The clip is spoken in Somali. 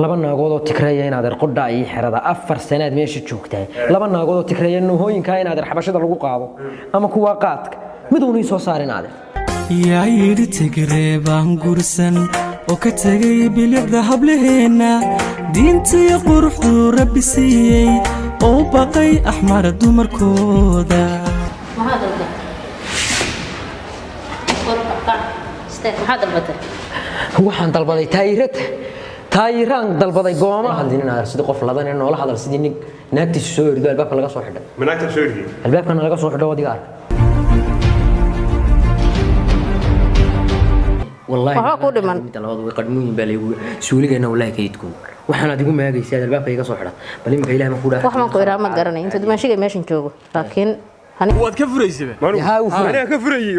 laba naagood oo tikraya inaad qodha ay xirada 4 sanaad meesha joogtay laba naagood oo tikraya hooyinka inaad xabashada lagu qaado ama kuwa qaadka mid uu soo saarinaade yaa yiri tigre baan gursan oo ka tagay bilicda hablaheena diintii quruxdu rabbi siiyay oo baqay ahmar dumarkooda waxaan dalbaday taayiraan dalbaday gooma hadlinaad sidii qof ladan ee noola hadal sidii nin naagtiisa soo yirdo albaabka laga soo xidhay manaagta soo yirdi albaabka laga soo xidho wadiga ark والله waxa ku dhiman inta labadu way qadmuun baa leeyahay suuligeena wallahi kaydku waxaan adigu maagaysaa albaabka iga soo xidha bal imka ilaahay ma ku dhaaf wax ma ku iraa ma garanay inta dumaashiga meeshan joogo laakiin waad ka furaysay ها انا ka furayay